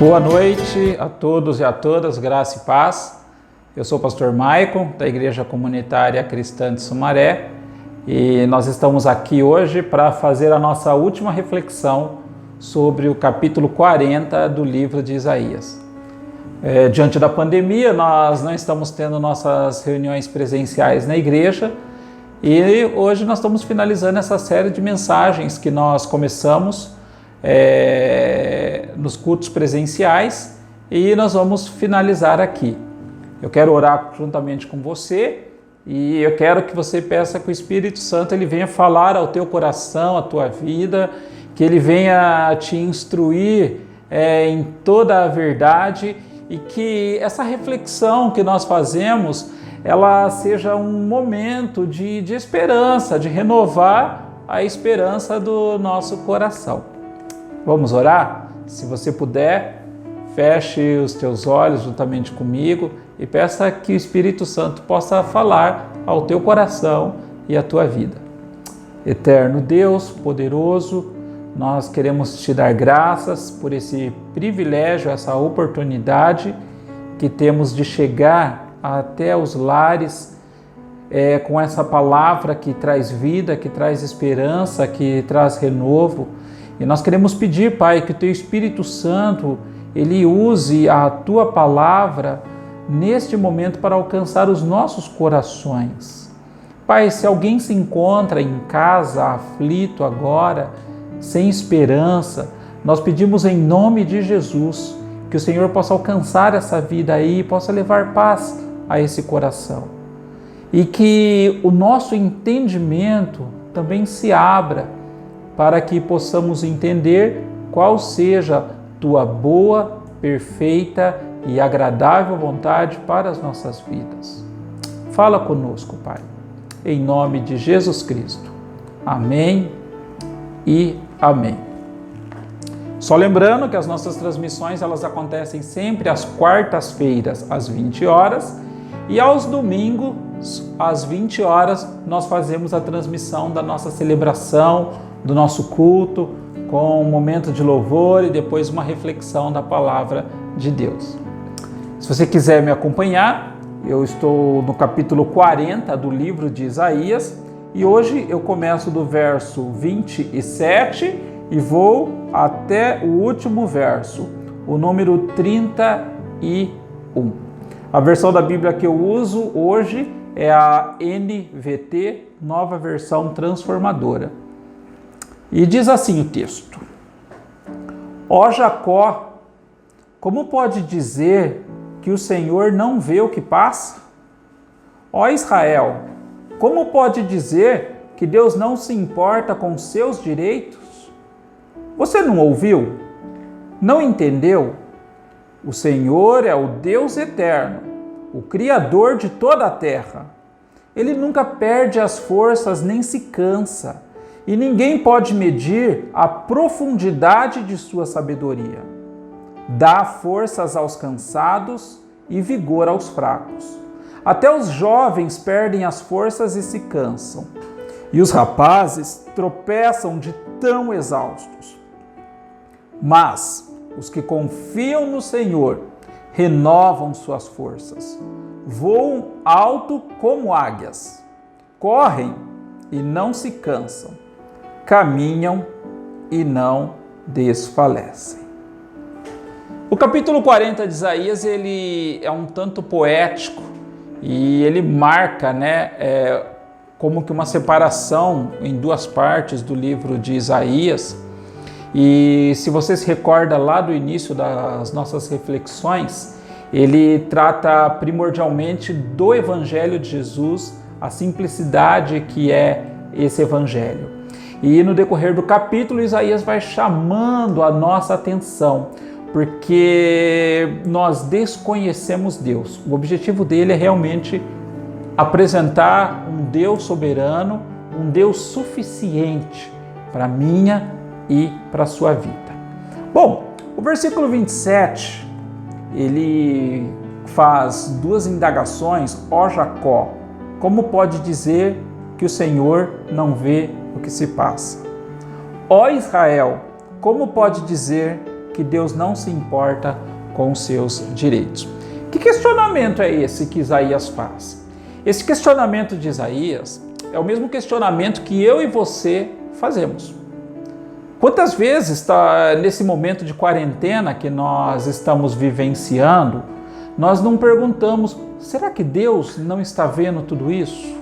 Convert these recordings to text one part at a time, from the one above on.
Boa noite a todos e a todas, graça e paz. Eu sou o pastor Maicon, da Igreja Comunitária Cristã de Sumaré, e nós estamos aqui hoje para fazer a nossa última reflexão sobre o capítulo 40 do livro de Isaías. Diante da pandemia, nós não estamos tendo nossas reuniões presenciais na igreja, e hoje nós estamos finalizando essa série de mensagens que nós começamos nos cultos presenciais, e nós vamos finalizar aqui. Eu quero orar juntamente com você e eu quero que você peça que o Espírito Santo ele venha falar ao teu coração, à tua vida, que ele venha te instruir em toda a verdade, e que essa reflexão que nós fazemos ela seja um momento de esperança, de renovar a esperança do nosso coração. Vamos orar? Se você puder, feche os teus olhos juntamente comigo e peça que o Espírito Santo possa falar ao teu coração e à tua vida. Eterno Deus, poderoso, nós queremos te dar graças por esse privilégio, essa oportunidade que temos de chegar até os lares com essa palavra que traz vida, que traz esperança, que traz renovo. E nós queremos pedir, Pai, que o teu Espírito Santo ele use a tua palavra neste momento para alcançar os nossos corações. Pai, se alguém se encontra em casa aflito agora, sem esperança, nós pedimos em nome de Jesus que o Senhor possa alcançar essa vida aí e possa levar paz a esse coração. E que o nosso entendimento também se abra para que possamos entender qual seja tua boa, perfeita e agradável vontade para as nossas vidas. Fala conosco, Pai, em nome de Jesus Cristo. Amém e amém. Só lembrando que as nossas transmissões elas acontecem sempre às quartas-feiras, às 20 horas, e aos domingos, às 20 horas, nós fazemos a transmissão da nossa celebração, do nosso culto, com um momento de louvor e depois uma reflexão da palavra de Deus. Se você quiser me acompanhar, eu estou no capítulo 40 do livro de Isaías e hoje eu começo do verso 27 e vou até o último verso, o número 31. A versão da Bíblia que eu uso hoje é a NVT, Nova Versão Transformadora. E diz assim o texto: Ó Jacó, como pode dizer que o Senhor não vê o que passa? Ó Israel, como pode dizer que Deus não se importa com seus direitos? Você não ouviu? Não entendeu? O Senhor é o Deus eterno, o Criador de toda a terra. Ele nunca perde as forças nem se cansa, e ninguém pode medir a profundidade de sua sabedoria. Dá forças aos cansados e vigor aos fracos. Até os jovens perdem as forças e se cansam, e os rapazes tropeçam de tão exaustos. Mas os que confiam no Senhor renovam suas forças, voam alto como águias, correm e não se cansam, caminham e não desfalecem. O capítulo 40 de Isaías ele é um tanto poético e ele marca como que uma separação em duas partes do livro de Isaías. E se você se recorda lá do início das nossas reflexões, ele trata primordialmente do Evangelho de Jesus, a simplicidade que é esse Evangelho. E no decorrer do capítulo, Isaías vai chamando a nossa atenção, porque nós desconhecemos Deus. O objetivo dele é realmente apresentar um Deus soberano, um Deus suficiente para a minha e para a sua vida. Bom, o versículo 27, ele faz duas indagações. Ó Jacó, como pode dizer que o Senhor não vê o que se passa? Ó Israel, como pode dizer que Deus não se importa com os seus direitos. Que questionamento é esse que Isaías faz? Esse questionamento de Isaías é o mesmo questionamento que eu e você fazemos. Quantas vezes, nesse momento de quarentena que nós estamos vivenciando, nós não perguntamos, será que Deus não está vendo tudo isso?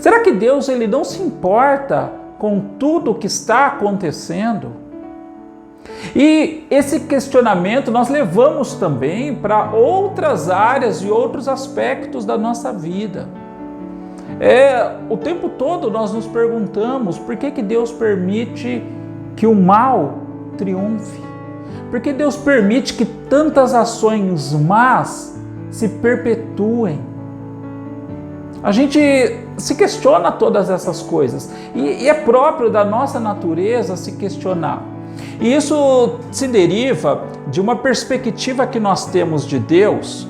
Será que Deus ele não se importa com tudo o que está acontecendo? E esse questionamento nós levamos também para outras áreas e outros aspectos da nossa vida. O tempo todo nós nos perguntamos por que Deus permite que o mal triunfe? Por que Deus permite que tantas ações más se perpetuem? A gente se questiona todas essas coisas e é próprio da nossa natureza se questionar. E isso se deriva de uma perspectiva que nós temos de Deus,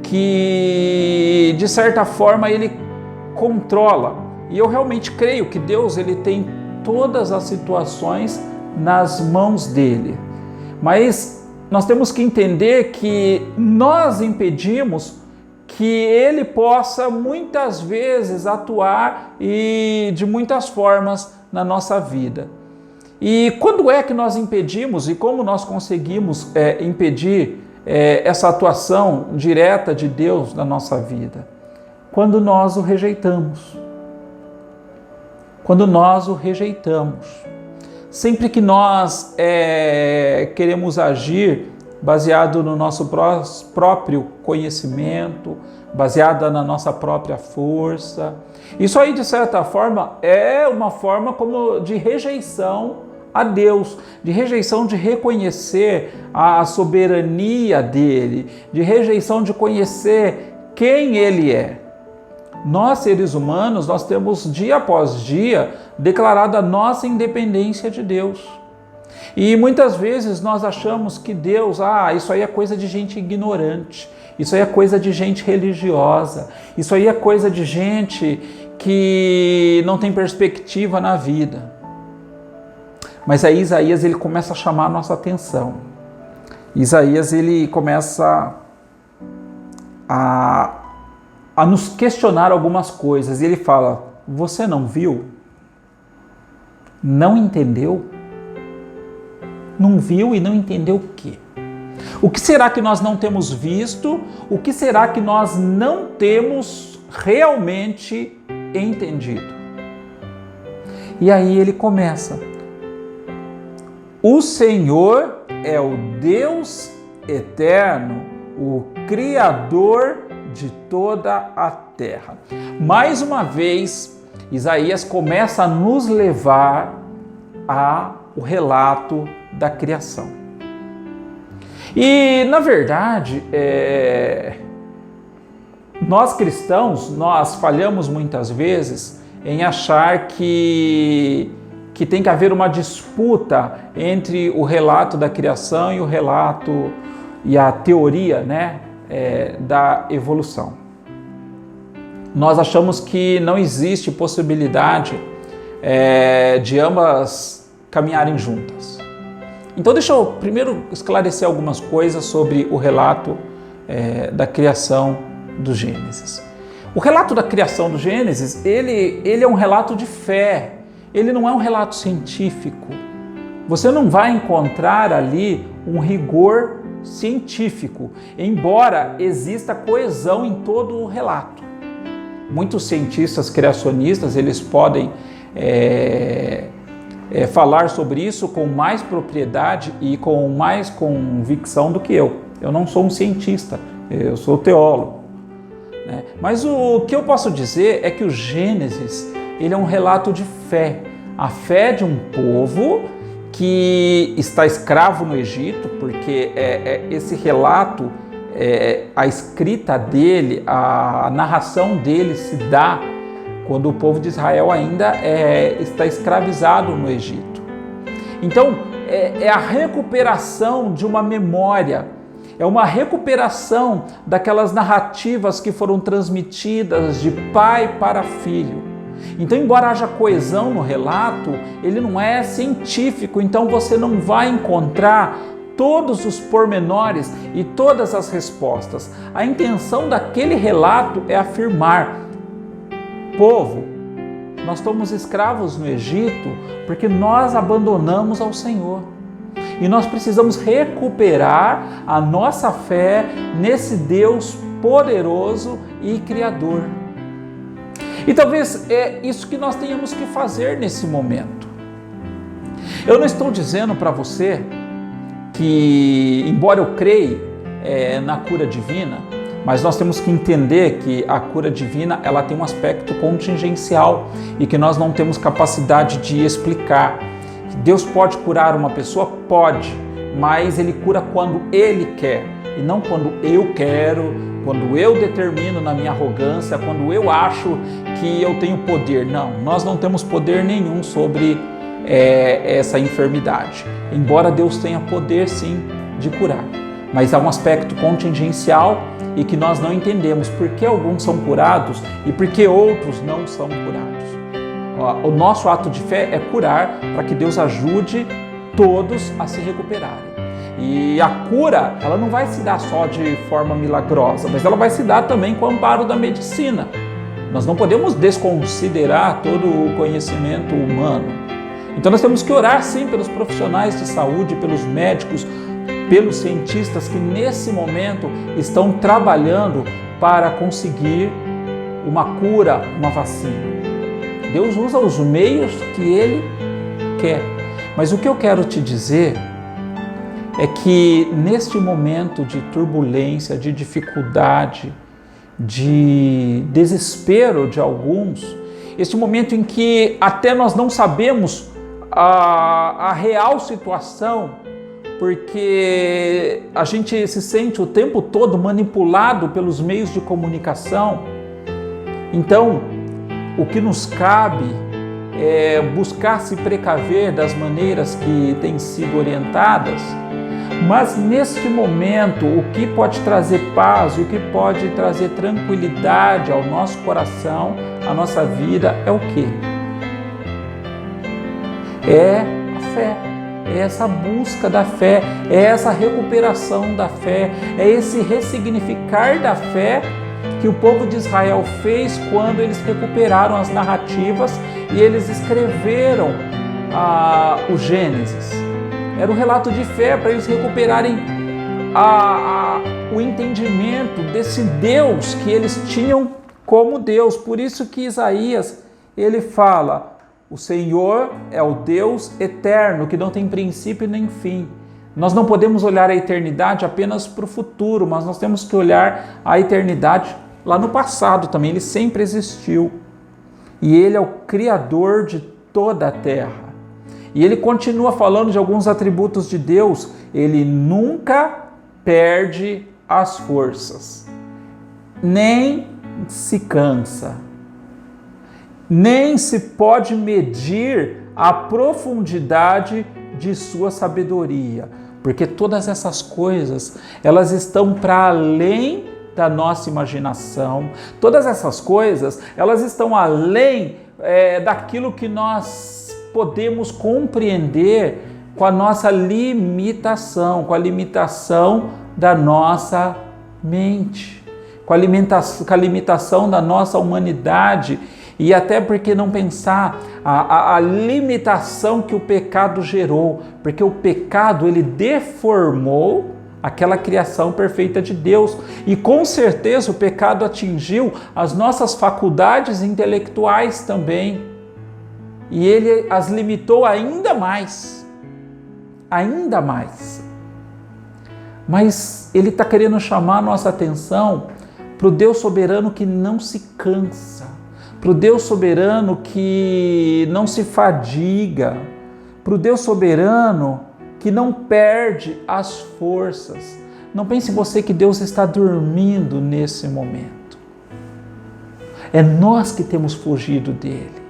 que de certa forma ele controla. E eu realmente creio que Deus ele tem todas as situações nas mãos dele. Mas nós temos que entender que nós impedimos que ele possa muitas vezes atuar e de muitas formas na nossa vida. E quando é que nós impedimos e como nós conseguimos impedir essa atuação direta de Deus na nossa vida? Quando nós o rejeitamos. Quando nós o rejeitamos. Sempre que nós queremos agir baseado no nosso próprio conhecimento, baseada na nossa própria força. Isso aí, de certa forma, é uma forma como de rejeição a Deus, de rejeição de reconhecer a soberania dele, de rejeição de conhecer quem ele é. Nós, seres humanos, nós temos dia após dia declarado a nossa independência de Deus. E muitas vezes nós achamos que Deus, isso aí é coisa de gente ignorante, isso aí é coisa de gente religiosa, isso aí é coisa de gente que não tem perspectiva na vida. Mas aí Isaías ele começa a chamar a nossa atenção. Isaías ele começa a nos questionar algumas coisas. E ele fala, você não viu? Não entendeu? Não viu e não entendeu o quê? O que será que nós não temos visto? O que será que nós não temos realmente entendido? E aí ele começa. O Senhor é o Deus eterno, o Criador de toda a terra. Mais uma vez, Isaías começa a nos levar ao relato da criação. E, na verdade, nós cristãos, nós falhamos muitas vezes em achar que tem que haver uma disputa entre o relato da criação e o relato e a teoria, da evolução. Nós achamos que não existe possibilidade de ambas caminharem juntas. Então deixa eu primeiro esclarecer algumas coisas sobre o relato da criação do Gênesis. O relato da criação do Gênesis, ele é um relato de fé, ele não é um relato científico. Você não vai encontrar ali um rigor científico, embora exista coesão em todo o relato. Muitos cientistas criacionistas, eles podem falar sobre isso com mais propriedade e com mais convicção do que eu. Eu não sou um cientista, eu sou teólogo. Mas o que eu posso dizer é que o Gênesis, ele é um relato de fé. A fé de um povo que está escravo no Egito, porque esse relato, a escrita dele, a narração dele se dá quando o povo de Israel ainda está escravizado no Egito. Então, é a recuperação de uma memória, é uma recuperação daquelas narrativas que foram transmitidas de pai para filho. Então, embora haja coesão no relato, ele não é científico, então você não vai encontrar todos os pormenores e todas as respostas. A intenção daquele relato é afirmar: povo, nós somos escravos no Egito porque nós abandonamos ao Senhor. E nós precisamos recuperar a nossa fé nesse Deus poderoso e criador. E talvez é isso que nós tenhamos que fazer nesse momento. Eu não estou dizendo para você que, embora eu creia na cura divina, mas nós temos que entender que a cura divina ela tem um aspecto contingencial e que nós não temos capacidade de explicar. Deus pode curar uma pessoa? Pode, mas Ele cura quando Ele quer e não quando eu quero, quando eu determino na minha arrogância, quando eu acho que eu tenho poder. Não, nós não temos poder nenhum sobre essa enfermidade, embora Deus tenha poder sim de curar, mas há um aspecto contingencial e que nós não entendemos por que alguns são curados e por que outros não são curados. O nosso ato de fé é curar para que Deus ajude todos a se recuperarem. E a cura, ela não vai se dar só de forma milagrosa, mas ela vai se dar também com o amparo da medicina. Nós não podemos desconsiderar todo o conhecimento humano. Então nós temos que orar sim pelos profissionais de saúde, pelos médicos, pelos cientistas que nesse momento estão trabalhando para conseguir uma cura, uma vacina. Deus usa os meios que Ele quer. Mas o que eu quero te dizer é que neste momento de turbulência, de dificuldade, de desespero de alguns, este momento em que até nós não sabemos a real situação, porque a gente se sente o tempo todo manipulado pelos meios de comunicação. Então, o que nos cabe é buscar se precaver das maneiras que têm sido orientadas, mas neste momento o que pode trazer paz e o que pode trazer tranquilidade ao nosso coração, à nossa vida, é o quê? É a fé, é essa busca da fé, é essa recuperação da fé, é esse ressignificar da fé que o povo de Israel fez quando eles recuperaram as narrativas e eles escreveram o Gênesis. Era um relato de fé para eles recuperarem o entendimento desse Deus que eles tinham como Deus. Por isso que Isaías, ele fala: o Senhor é o Deus eterno, que não tem princípio nem fim. Nós não podemos olhar a eternidade apenas para o futuro, mas nós temos que olhar a eternidade lá no passado também. Ele sempre existiu. E Ele é o Criador de toda a terra. E Ele continua falando de alguns atributos de Deus. Ele nunca perde as forças, nem se cansa, nem se pode medir a profundidade de sua sabedoria, porque todas essas coisas, elas estão para além da nossa imaginação. Todas essas coisas, elas estão além daquilo que nós podemos compreender com a nossa limitação, com a limitação da nossa mente, com a limitação da nossa humanidade. E até porque não pensar a limitação que o pecado gerou, porque o pecado ele deformou aquela criação perfeita de Deus, e com certeza o pecado atingiu as nossas faculdades intelectuais também, e ele as limitou ainda mais, mas ele está querendo chamar a nossa atenção para o Deus soberano que não se cansa, para o Deus soberano que não se fadiga, para o Deus soberano que não perde as forças. Não pense você que Deus está dormindo nesse momento. É nós que temos fugido dele.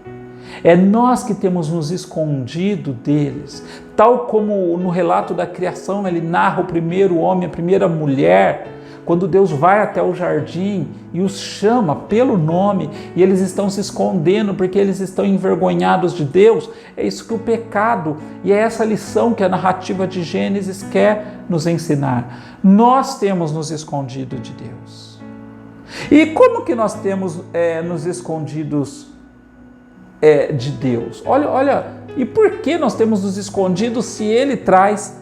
É nós que temos nos escondido deles. Tal como no relato da criação ele narra o primeiro homem, a primeira mulher, quando Deus vai até o jardim e os chama pelo nome e eles estão se escondendo porque eles estão envergonhados de Deus, é isso que o pecado e é essa lição que a narrativa de Gênesis quer nos ensinar. Nós temos nos escondido de Deus. E como que nós temos nos escondidos de Deus? Olha, e por que nós temos nos escondido se Ele traz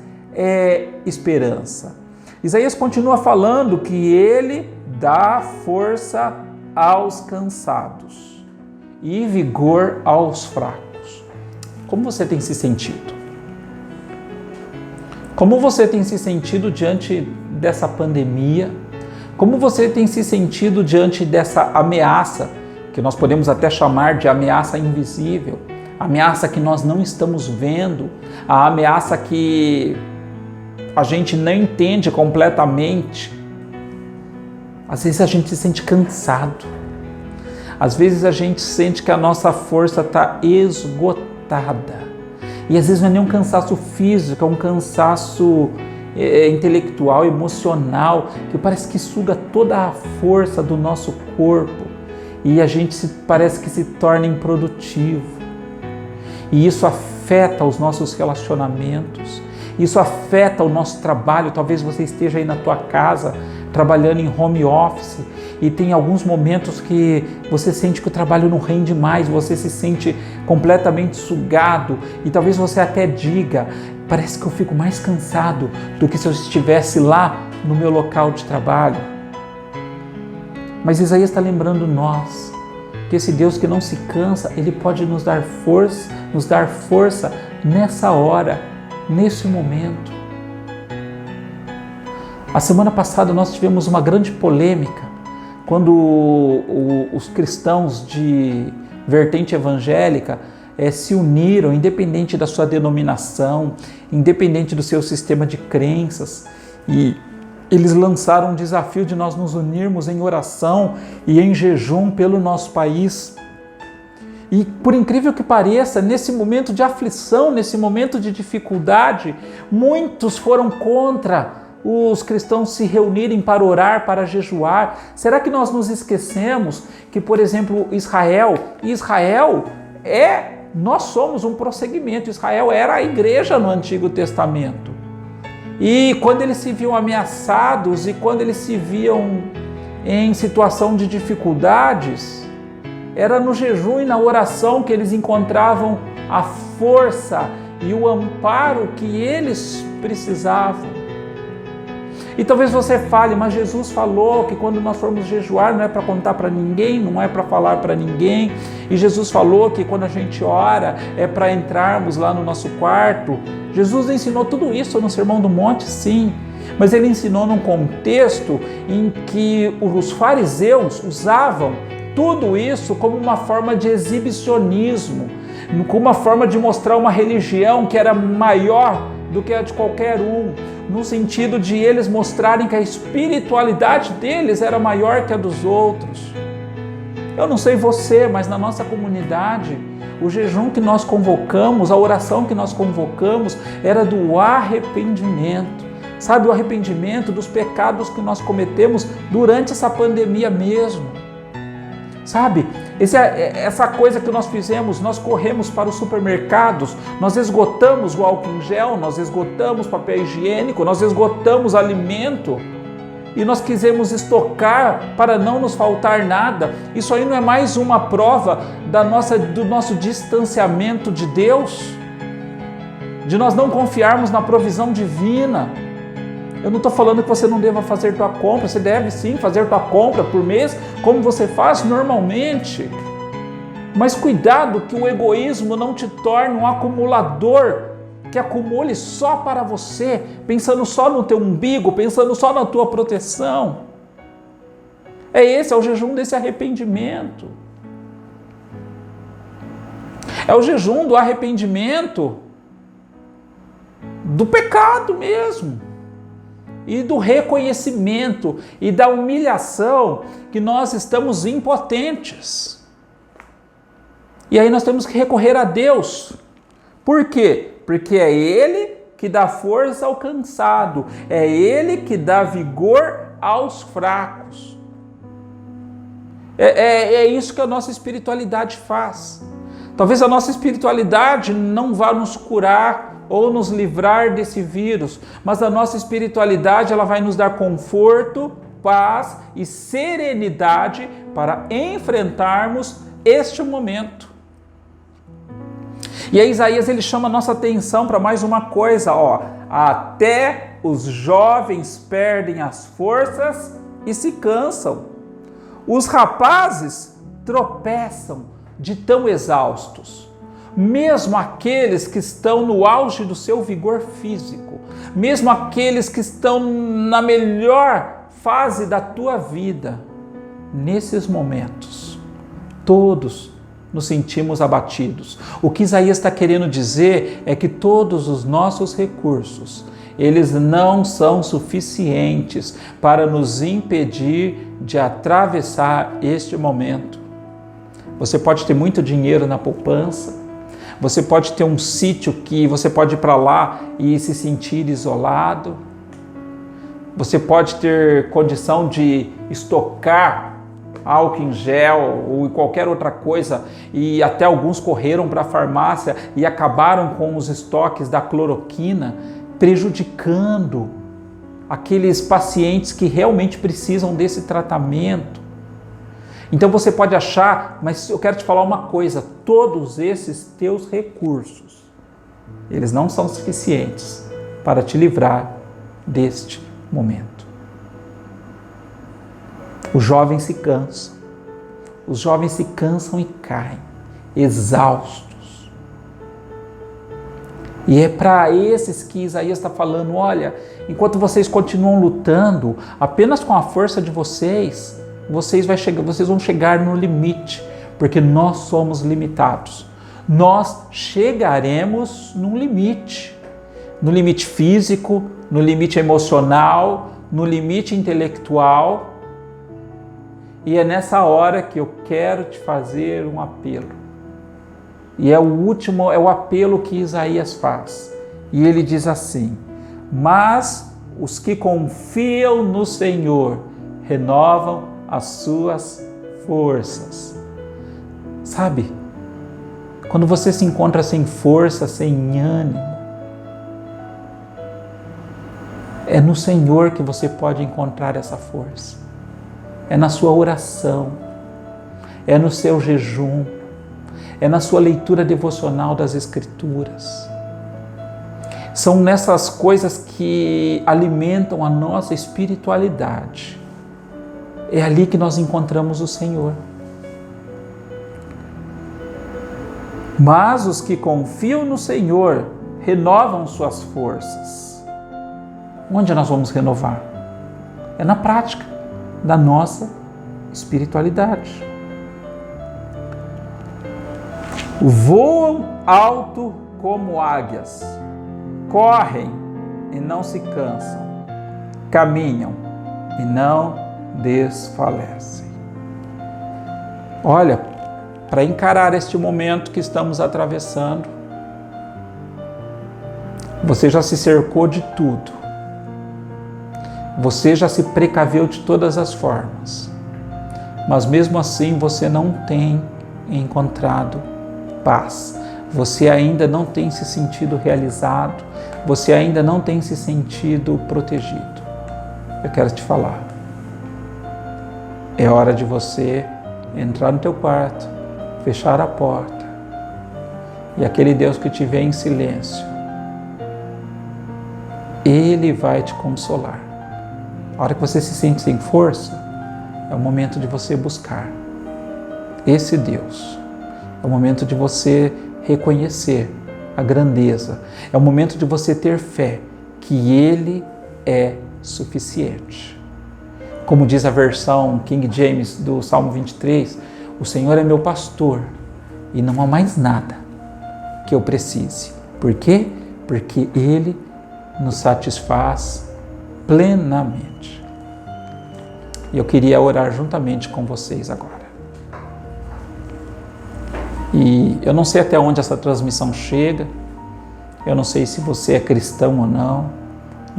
esperança? Isaías continua falando que Ele dá força aos cansados e vigor aos fracos. Como você tem se sentido? Como você tem se sentido diante dessa pandemia? Como você tem se sentido diante dessa ameaça, que nós podemos até chamar de ameaça invisível, a ameaça que nós não estamos vendo, a ameaça que a gente não entende completamente? Às vezes a gente se sente cansado, às vezes a gente sente que a nossa força está esgotada, e às vezes não é nem um cansaço físico, é um cansaço intelectual, emocional, que parece que suga toda a força do nosso corpo e a gente parece que se torna improdutivo. E isso afeta os nossos relacionamentos, isso afeta o nosso trabalho. Talvez você esteja aí na tua casa trabalhando em home office e tem alguns momentos que você sente que o trabalho não rende mais, você se sente completamente sugado e talvez você até diga: parece que eu fico mais cansado do que se eu estivesse lá no meu local de trabalho. Mas Isaías está lembrando nós que esse Deus que não se cansa, Ele pode nos dar força nessa hora, nesse momento. A semana passada nós tivemos uma grande polêmica quando os cristãos de vertente evangélica se uniram, independente da sua denominação, independente do seu sistema de crenças, e eles lançaram um desafio de nós nos unirmos em oração e em jejum pelo nosso país. E por incrível que pareça, nesse momento de aflição, nesse momento de dificuldade, muitos foram contra os cristãos se reunirem para orar, para jejuar. Será que nós nos esquecemos que, por exemplo, nós somos um prosseguimento. Israel era a igreja no Antigo Testamento. E quando eles se viam ameaçados e quando eles se viam em situação de dificuldades, era no jejum e na oração que eles encontravam a força e o amparo que eles precisavam. E talvez você fale: mas Jesus falou que quando nós formos jejuar não é para contar para ninguém, não é para falar para ninguém. E Jesus falou que quando a gente ora é para entrarmos lá no nosso quarto. Jesus ensinou tudo isso no Sermão do Monte, sim. Mas ele ensinou num contexto em que os fariseus usavam tudo isso como uma forma de exibicionismo, como uma forma de mostrar uma religião que era maior do que a de qualquer um, no sentido de eles mostrarem que a espiritualidade deles era maior que a dos outros. Eu não sei você, mas na nossa comunidade, o jejum que nós convocamos, a oração que nós convocamos era do arrependimento. Sabe, o arrependimento dos pecados que nós cometemos durante essa pandemia mesmo. Sabe, essa coisa que nós fizemos, nós corremos para os supermercados, nós esgotamos o álcool em gel, nós esgotamos papel higiênico, nós esgotamos alimento e nós quisemos estocar para não nos faltar nada. Isso aí não é mais uma prova do nosso distanciamento de Deus? De nós não confiarmos na provisão divina? Eu não estou falando que você não deva fazer tua compra, você deve sim fazer tua compra por mês, como você faz normalmente. Mas cuidado que o egoísmo não te torne um acumulador, que acumule só para você, pensando só no teu umbigo, pensando só na tua proteção. É o jejum desse arrependimento. É o jejum do arrependimento do pecado mesmo. E do reconhecimento e da humilhação que nós estamos impotentes. E aí nós temos que recorrer a Deus. Por quê? Porque é Ele que dá força ao cansado, é Ele que dá vigor aos fracos. É isso que a nossa espiritualidade faz. Talvez a nossa espiritualidade não vá nos curar ou nos livrar desse vírus, mas a nossa espiritualidade ela vai nos dar conforto, paz e serenidade para enfrentarmos este momento. E aí Isaías ele chama a nossa atenção para mais uma coisa, até os jovens perdem as forças e se cansam. Os rapazes tropeçam de tão exaustos. Mesmo aqueles que estão no auge do seu vigor físico, mesmo aqueles que estão na melhor fase da tua vida, nesses momentos, todos nos sentimos abatidos. O que Isaías está querendo dizer é que todos os nossos recursos, eles não são suficientes para nos impedir de atravessar este momento. Você pode ter muito dinheiro na poupança, você pode ter um sítio que você pode ir para lá e se sentir isolado, você pode ter condição de estocar álcool em gel ou qualquer outra coisa, e até alguns correram para a farmácia e acabaram com os estoques da cloroquina, prejudicando aqueles pacientes que realmente precisam desse tratamento. Então você pode achar, mas eu quero te falar uma coisa, todos esses teus recursos, eles não são suficientes para te livrar deste momento. Os jovens se cansam, e caem, exaustos. E é para esses que Isaías está falando, olha, enquanto vocês continuam lutando, apenas com a força de vocês, vocês vão chegar no limite, porque nós somos limitados. Nós chegaremos no limite físico, no limite emocional, no limite intelectual. E é nessa hora que eu quero te fazer um apelo. E é o apelo que Isaías faz. E ele diz assim: mas os que confiam no Senhor renovam as suas forças. Sabe? Quando você se encontra sem força, sem ânimo, é no Senhor que você pode encontrar essa força. É na sua oração, é no seu jejum, é na sua leitura devocional das Escrituras. São nessas coisas que alimentam a nossa espiritualidade. É ali que nós encontramos o Senhor. Mas os que confiam no Senhor renovam suas forças. Onde nós vamos renovar? É na prática da nossa espiritualidade. Voam alto como águias, correm e não se cansam, caminham e não desfalecem. Olha, para encarar este momento que estamos atravessando, você já se cercou de tudo. Você já se precaveu de todas as formas, mas mesmo assim você não tem encontrado paz. Você ainda não tem se sentido realizado, você ainda não tem se sentido protegido. Eu quero te falar, é hora de você entrar no teu quarto, fechar a porta, e aquele Deus que te vê em silêncio, Ele vai te consolar. A hora que você se sente sem força, é o momento de você buscar esse Deus. É o momento de você reconhecer a grandeza. É o momento de você ter fé que Ele é suficiente. Como diz a versão King James do Salmo 23, o Senhor é meu pastor e não há mais nada que eu precise. Por quê? Porque Ele nos satisfaz plenamente. E eu queria orar juntamente com vocês agora. E eu não sei até onde essa transmissão chega, eu não sei se você é cristão ou não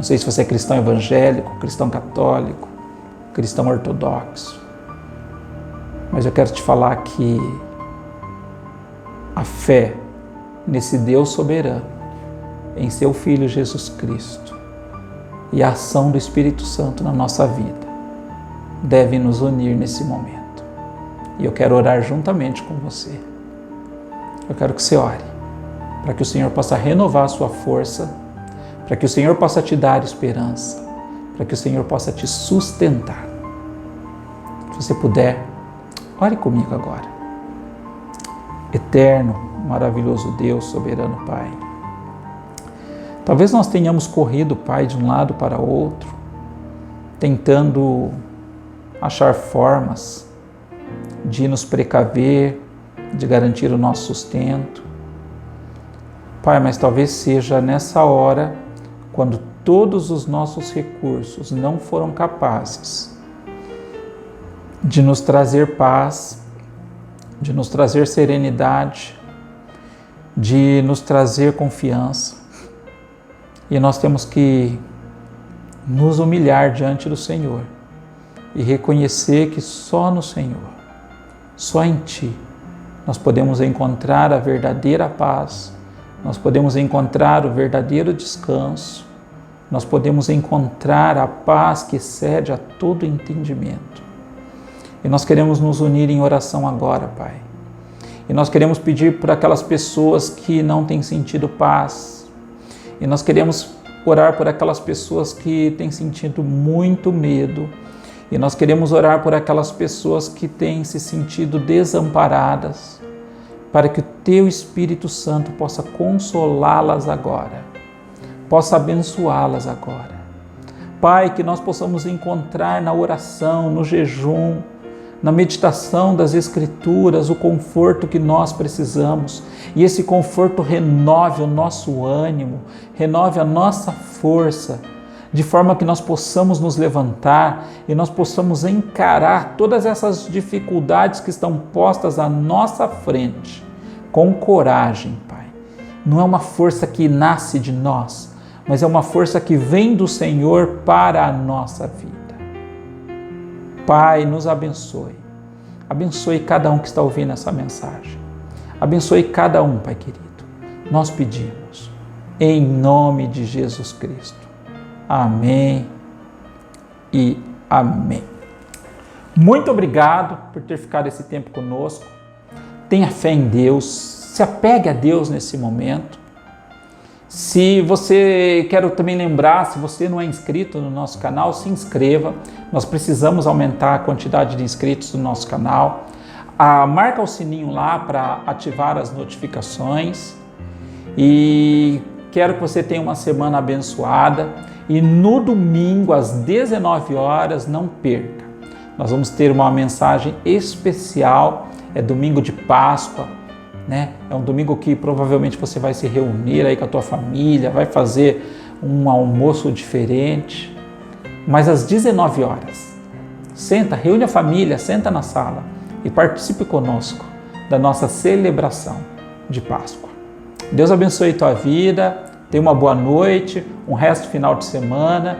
sei se você é cristão evangélico, cristão católico, cristão ortodoxo. Mas eu quero te falar que a fé nesse Deus soberano, em seu Filho Jesus Cristo, e a ação do Espírito Santo na nossa vida, deve nos unir nesse momento. E eu quero orar juntamente com você. Eu quero que você ore, para que o Senhor possa renovar a sua força, para que o Senhor possa te dar esperança, para que o Senhor possa te sustentar. Se você puder, ore comigo agora. Eterno, maravilhoso Deus, soberano Pai. Talvez nós tenhamos corrido, Pai, de um lado para outro, tentando achar formas de nos precaver, de garantir o nosso sustento. Pai, mas talvez seja nessa hora, quando todos os nossos recursos não foram capazes de nos trazer paz, de nos trazer serenidade, de nos trazer confiança. E nós temos que nos humilhar diante do Senhor e reconhecer que só no Senhor, só em Ti, nós podemos encontrar a verdadeira paz, nós podemos encontrar o verdadeiro descanso, nós podemos encontrar a paz que excede a todo entendimento. E nós queremos nos unir em oração agora, Pai. E nós queremos pedir por aquelas pessoas que não têm sentido paz. E nós queremos orar por aquelas pessoas que têm sentido muito medo. E nós queremos orar por aquelas pessoas que têm se sentido desamparadas, para que o Teu Espírito Santo possa consolá-las agora, possa abençoá-las agora. Pai, que nós possamos encontrar na oração, no jejum, na meditação das Escrituras, o conforto que nós precisamos. E esse conforto renove o nosso ânimo, renove a nossa força, de forma que nós possamos nos levantar e nós possamos encarar todas essas dificuldades que estão postas à nossa frente, com coragem, Pai. Não é uma força que nasce de nós, mas é uma força que vem do Senhor para a nossa vida. Pai, nos abençoe. Abençoe cada um que está ouvindo essa mensagem. Abençoe cada um, Pai querido. Nós pedimos, em nome de Jesus Cristo. Amém e amém. Muito obrigado por ter ficado esse tempo conosco. Tenha fé em Deus. Se apegue a Deus nesse momento. Se você, quero também lembrar, se você não é inscrito no nosso canal, se inscreva. Nós precisamos aumentar a quantidade de inscritos do nosso canal. Marca o sininho lá para ativar as notificações. E quero que você tenha uma semana abençoada. E no domingo, às 19 horas, não perca. Nós vamos ter uma mensagem especial. É domingo de Páscoa. É um domingo que provavelmente você vai se reunir aí com a tua família, vai fazer um almoço diferente, mas às 19 horas, senta, reúne a família, senta na sala e participe conosco da nossa celebração de Páscoa. Deus abençoe tua vida, tenha uma boa noite, um resto final de semana,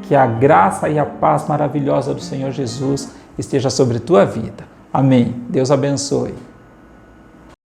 que a graça e a paz maravilhosa do Senhor Jesus esteja sobre tua vida. Amém. Deus abençoe.